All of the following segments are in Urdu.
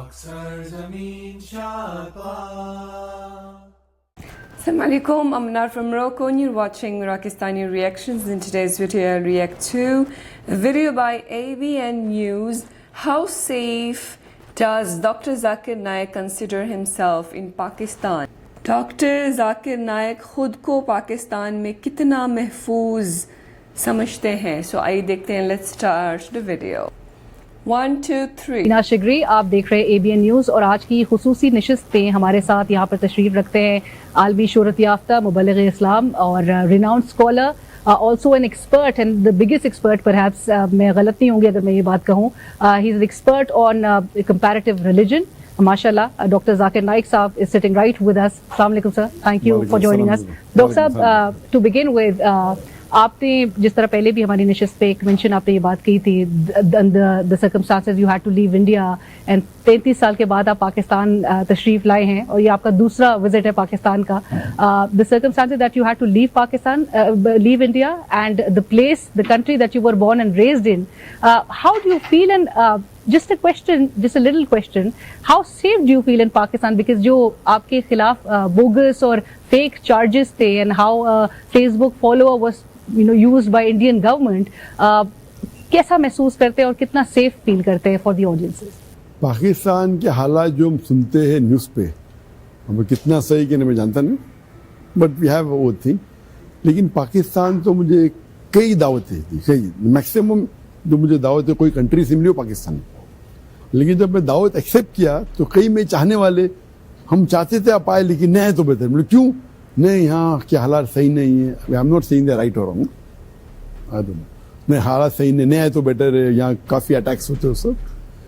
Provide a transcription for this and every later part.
Assalamu alaikum, I'm Nar from Morocco and you're watching Mirakistani Reactions. In today's video I'll react to a video by ABN News. How safe does Dr. Zakir Naik consider himself in Pakistan? Dr. Zakir Naik خود کو پاکستان میں کتنا محفوظ سمجھتے ہیں؟ So آئیے دیکھتے ہیں. Let's start the video. 1, 2, 3. مینا شگری، آپ دیکھ رہے ہیں ABN نیوز اور آج کی خصوصی نشست پہ ہمارے ساتھ یہاں پر تشریف رکھتے ہیں عالمی شہرت یافتہ مبلغ اسلام اور renowned scholar, also an expert and the biggest expert perhaps, میں غلط نہیں ہوں گی اگر میں یہ بات کہوں، he is an expert on comparative religion. ماشاء اللہ ڈاکٹر ذاکر نائک صاحب is sitting right with us. السلام علیکم sir, thank you for joining us. Doctor صاحب، ٹو بگن ود، آپ نے جس طرح پہلے بھی ہماری نشست پہ ایک منشن آپ نے یہ بات کی تھی، the circumstances you had to leave India, and 33 سال کے بعد آپ پاکستان تشریف لائے ہیں اور یہ آپ کا دوسرا وزٹ ہے پاکستان کا. The circumstances that you had to leave Pakistan, leave India and the place, the country that you were born and raised in, how do you feel? And just a question, just a little question, how safe do you feel in Pakistan? Because جو آپ کے خلاف bogus اور fake charges تھے and how Facebook follower was used by Indian government, کیسا محسوس کرتے ہیں اور کتنا safe feel کرتے ہیں for the audiences؟ پاکستان کے حالات جو ہم سنتے ہیں نیوز پہ، ہمیں کتنا صحیح کہ میں جانتا نہیں، بٹ وی ہیو وہ تھنگ. لیکن پاکستان تو مجھے کئی دعوتیں تھی، کئی میکسیمم جو مجھے دعوتیں کوئی کنٹری سے ملی ہو پاکستان میں. لیکن جب میں دعوت ایکسیپٹ کیا تو کئی میں چاہنے والے، ہم چاہتے تھے آپ آئے لیکن نہیں تو بہتر. مطلب کیوں نہیں، یہاں کے حالات صحیح نہیں ہیں. I am not seeing the right اور رانگ، نہیں حالات صحیح نہیں آئے تو بیٹر ہے، یہاں کافی اٹیکس ہوتے ہیں اس وقت.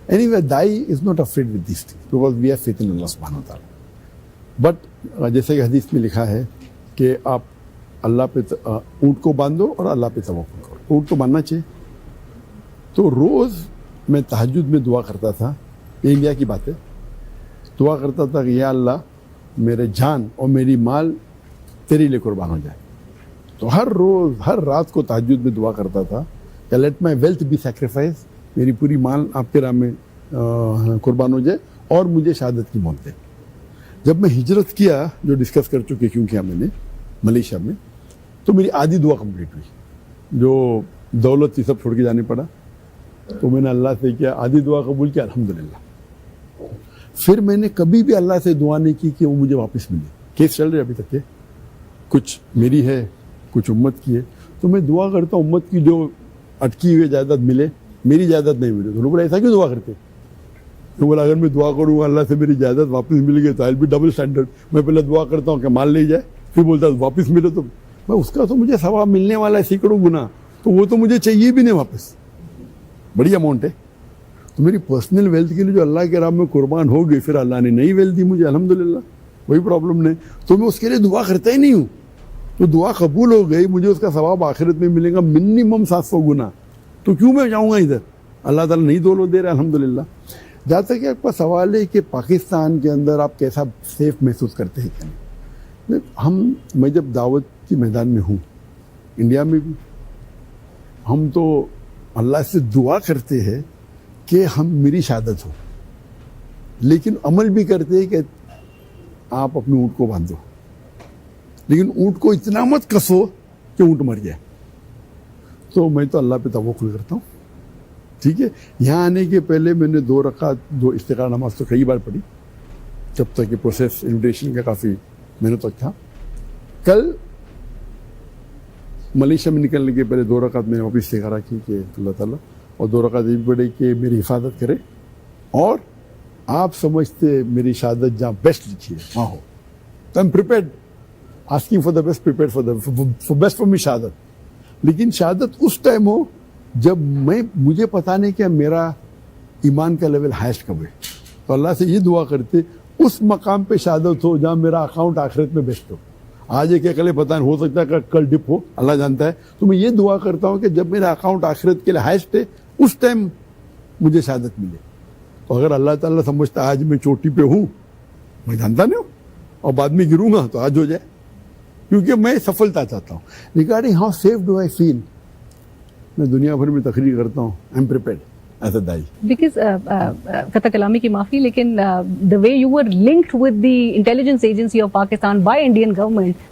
اینی وے دائی is not afraid with these things because we have faith in Allah سبحانہ و تعالیٰ. بٹ جیسے کہ حدیث میں لکھا ہے کہ آپ اللہ پہ اونٹ کو باندھو اور اللہ پہ توکل کرو. اونٹ تو باندھنا چاہیے. تو روز میں تہجد میں دعا کرتا تھا، یہ انڈیا کی بات ہے، دعا کرتا تھا کہ یا اللہ میرے جان اور میری مال تیرے لیے قربان ہو جائے. تو ہر روز ہر رات کو تہجد میں دعا کرتا تھا کہ let my wealth be sacrifice, میری پوری مال آپ کے راہ میں قربان ہو جائے اور مجھے شہادت کی موت دے. جب میں ہجرت کیا، جو ڈسکس کر چکے کیوں کیا میں نے ملیشیا میں، تو میری آدھی دعا کمپلیٹ ہوئی. جو دولت تھی سب چھوڑ کے جانے پڑا، تو میں نے اللہ سے کیا، آدھی دعا قبول کیا الحمدللہ. پھر میں نے کبھی بھی اللہ سے دعا نہیں کی کہ وہ مجھے واپس ملے. کیس چل رہے ابھی تک کے، کچھ میری ہے کچھ امت کی ہے. تو میں دعا کرتا ہوں امت کی جو اٹکی ہوئی جائیداد ملے، میری جائیداد نہیں ملے. تو لوگ ایسا کیوں دعا کرتے؟ تو بولا اگر میں دعا کروں گا اللہ سے میری جائیداد واپس مل گئی تو آئی ول بی ڈبل اسٹینڈرڈ. میں پہلے دعا کرتا ہوں کہ مال لے جائے، پھر بولتا واپس ملے تو میں اس کا تو مجھے ثواب ملنے والا ہے سینکڑوں گنا، تو وہ تو مجھے چاہیے بھی نہیں واپس. بڑی اماؤنٹ ہے. تو میری پرسنل ویلتھ کے لیے جو اللہ کے راہ میں قربان ہو گئی، پھر اللہ نے نئی ویلتھ دی مجھے الحمدللہ، کوئی پرابلم نہیں. تو میں اس کے لیے دعا کرتا ہی نہیں ہوں. تو دعا قبول ہو گئی، مجھے اس کا ثواب آخرت میں ملے گا منیمم 700 گنا. تو کیوں میں جاؤں گا ادھر؟ اللہ تعالیٰ نہیں دولت دے رہا الحمدللہ. جہاں تک کہ آپ کا سوال ہے کہ پاکستان کے اندر آپ کیسا سیف محسوس کرتے ہیں کیا نہیں، میں جب دعوت کے میدان میں ہوں، انڈیا میں بھی، ہم تو اللہ سے دعا کرتے ہیں کہ میری شہادت ہو، لیکن عمل بھی کرتے ہیں کہ آپ اپنے اونٹ کو باندھو، لیکن اونٹ کو اتنا مت کسو کہ اونٹ مر جائے. تو میں تو اللہ پہ توکل کرتا ہوں. ٹھیک ہے، یہاں آنے کے پہلے میں نے 2 رکعت 2 استخارہ نماز تو کئی بار پڑھی، جب تک کہ پروسیس انویٹیشن کا کافی مہینوں تک تھا. کل ملیشیا میں نکلنے کے پہلے 2 رکعت میں نے واپس استخارہ کی کہ اللہ تعالیٰ، اور 2 رکعت یہ بھی پڑھی کہ میری حفاظت کرے، اور آپ سمجھتے میری شہادت جہاں بیسٹ لکھی ہے وہاں ہو. تو am prepared, asking for the best, prepared for best for me شہادت. لیکن شہادت اس ٹائم ہو جب مجھے پتہ نہیں کہ میرا ایمان کا لیول ہائیسٹ کب ہے. تو اللہ سے یہ دعا کرتے اس مقام پہ شہادت ہو جہاں میرا اکاؤنٹ آخرت میں بیسٹ ہو. آج ایک اکلے پتہ نہیں، ہو سکتا ہے کہ کل ڈپ ہو، اللہ جانتا ہے. تو میں یہ دعا کرتا ہوں کہ جب میرا اکاؤنٹ آخرت کے لیے ہائیسٹ ہے اس ٹائم مجھے شہادت ملے. تو اگر اللہ تعالیٰ سمجھتا آج میں چوٹی پہ ہوں، میں جانتا نہیں ہوں، اور بعد میں گروں گا تو آج ہو جائے، کیونکہ میں سفلتا چاہتا ہوں. Regarding how safe do I feel, میں دنیا بھر میں تقریر کرتا ہوں، I am prepared. as a dai. Because Kata Kalami ki maafi, lekin the way you were linked with the intelligence agency of Pakistan by Indian government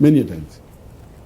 Many times.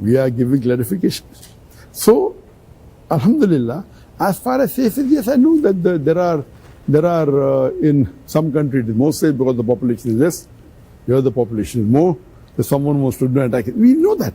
We are giving clarification. So, Alhamdulillah, as far as safe is, yes, I know that there are in some countries it is more safe because the population is less. Here the population is more. If someone wants to do an attack, we know that.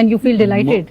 And you feel delighted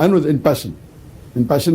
I know in passion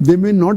they may not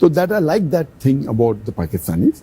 So that I like that thing about the Pakistanis.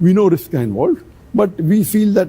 We know risks are involved, but we feel that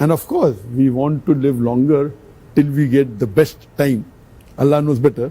And of course, we want to live longer till we get the best time. Allah knows better.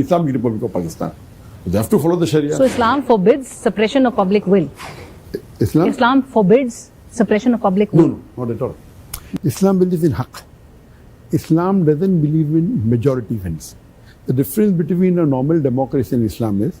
Islamic Republic of Pakistan. They have to follow the Sharia. So Islam forbids suppression of public will. Islam forbids suppression of public will. No, not at all. Islam believes in haqq. Islam doesn't believe in majority wins. The difference between a normal democracy and Islam is,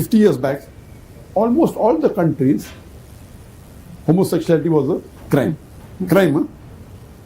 50 years back, almost all the countries, homosexuality was a crime. Crime, huh?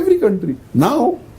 every country. Now,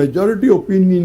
majority opinion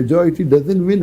majority doesn't win,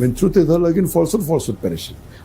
When truth is heard against falsehood perishes.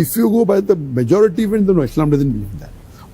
If you go by the majority event, then no, Islam doesn't believe in that.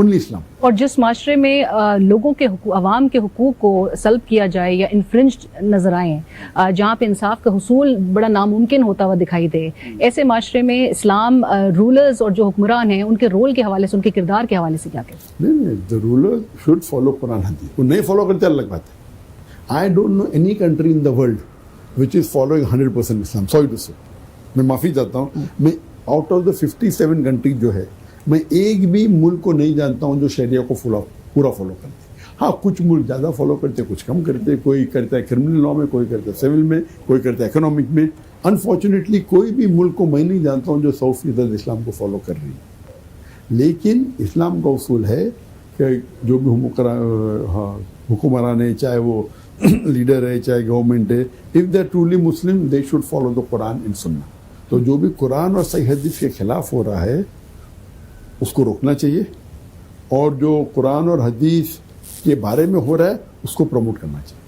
Only Islam. اور جس معاشرے میں لوگوں کے عوام کے حقوق کو سلب کیا جائے یا انفرنجڈ نظر آئیں، جہاں پہ انصاف کا حصول بڑا ناممکن ہوتا ہوا دکھائی دے، ایسے معاشرے میں اسلام رولرز اور جو حکمران ہیں ان کے رول کے حوالے سے، ان کے کردار کے حوالے سے کیا کہتے ہیں؟ نہیں، the ruler should follow Quran Hadith. وہ نہیں فالو کرتے الگ بات ہے. I don't know any country in the world which is following 100% Islam. Sorry to say. میں معافی چاہتا ہوں. میں آؤٹ آف دا 57 کنٹریز جو ہے، میں ایک بھی ملک کو نہیں جانتا ہوں جو شریعہ کو پورا فالو کرتے. ہاں کچھ ملک زیادہ فالو کرتے، کچھ کم کرتے، کوئی کرتا ہے کرمنل لا میں، کوئی کرتا ہے سول میں، کوئی کرتا ہے اکنامک میں. انفارچونیٹلی کوئی بھی ملک کو میں نہیں جانتا ہوں جو 100% اسلام کو فالو کر رہی ہے. لیکن اسلام کا اصول ہے کہ جو بھی حکمران ہے، چاہے وہ لیڈر ہے، چاہے گورنمنٹ ہے، if they are truly Muslim they should follow the Quran and سنہ. تو جو بھی قرآن اور صحیح حدیث کے خلاف ہو رہا ہے اس کو روکنا چاہیے، اور جو قرآن اور حدیث کے بارے میں ہو رہا ہے اس کو پروموٹ کرنا چاہیے.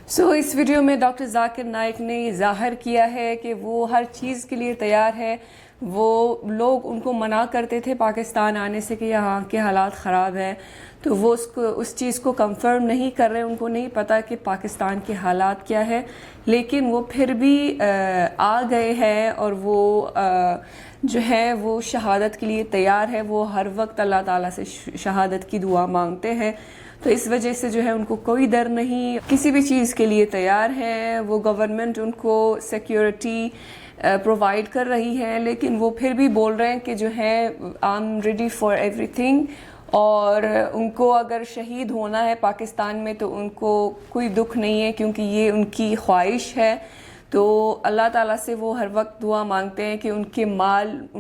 سو اس ویڈیو میں ڈاکٹر ذاکر نائک نے یہ ظاہر کیا ہے کہ وہ ہر چیز کے لیے تیار ہے. وہ لوگ ان کو منع کرتے تھے پاکستان آنے سے کہ یہاں کے حالات خراب ہیں، تو وہ اس چیز کو کنفرم نہیں کر رہے. ان کو نہیں پتہ کہ پاکستان کے حالات کیا ہے، لیکن وہ پھر بھی آ گئے ہیں، اور وہ جو ہے وہ شہادت کے لیے تیار ہے. وہ ہر وقت اللہ تعالیٰ سے شہادت کی دعا مانگتے ہیں، تو اس وجہ سے جو ہے ان کو کوئی ڈر نہیں، کسی بھی چیز کے لیے تیار ہے. وہ گورنمنٹ ان کو سیکیورٹی پرووائڈ کر رہی ہے، لیکن وہ پھر بھی بول رہے ہیں کہ جو ہے I am ready for every thing. اور ان کو اگر شہید ہونا ہے پاکستان میں تو ان کو کوئی دکھ نہیں ہے، کیونکہ یہ ان کی خواہش ہے. تو اللہ تعالیٰ سے وہ ہر وقت دعا مانگتے ہیں کہ ان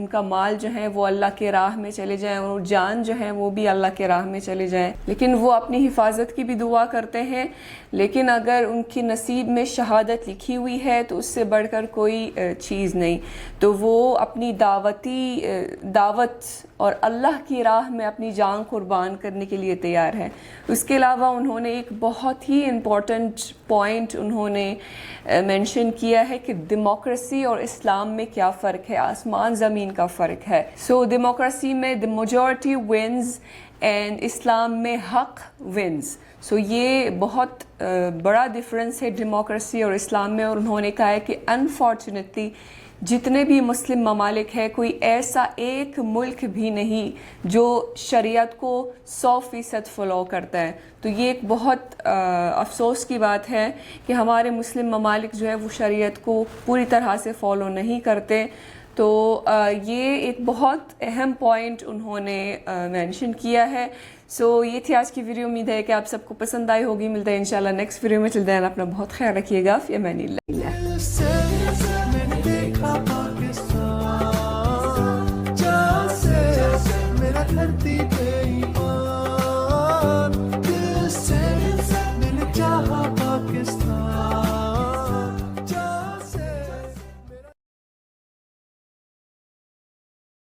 کا مال جو ہے وہ اللہ کے راہ میں چلے جائیں، اور جان جو ہے وہ بھی اللہ کے راہ میں چلے جائیں. لیکن وہ اپنی حفاظت کی بھی دعا کرتے ہیں. لیکن اگر ان کی نصیب میں شہادت لکھی ہوئی ہے تو اس سے بڑھ کر کوئی چیز نہیں. تو وہ اپنی دعوت اور اللہ کی راہ میں اپنی جان قربان کرنے کے لیے تیار ہے. اس کے علاوہ انہوں نے ایک بہت ہی امپورٹنٹ پوائنٹ انہوں نے مینشن کیا ہے کہ ڈیموکریسی اور اسلام میں کیا فرق ہے. آسمان زمین کا فرق ہے. سو ڈیموکریسی میں دی میجورٹی ونز اینڈ اسلام میں حق ونز. سو یہ بہت بڑا ڈفرینس ہے ڈیموکریسی اور اسلام میں. اور انہوں نے کہا ہے کہ انفارچونیٹلی جتنے بھی مسلم ممالک ہیں، کوئی ایسا ایک ملک بھی نہیں جو شریعت کو 100% فالو کرتا ہے. تو یہ ایک بہت افسوس کی بات ہے کہ ہمارے مسلم ممالک جو ہے وہ شریعت کو پوری طرح سے فالو نہیں کرتے. تو یہ ایک بہت اہم پوائنٹ انہوں نے مینشن کیا ہے. سو یہ تھی آج کی ویڈیو. امید ہے کہ آپ سب کو پسند آئی ہوگی. ملتے ہیں انشاءاللہ نیکسٹ ویڈیو میں. چلتے ہیں، اپنا بہت خیال رکھیے گا. فی امان اللہ. میرا دھرتی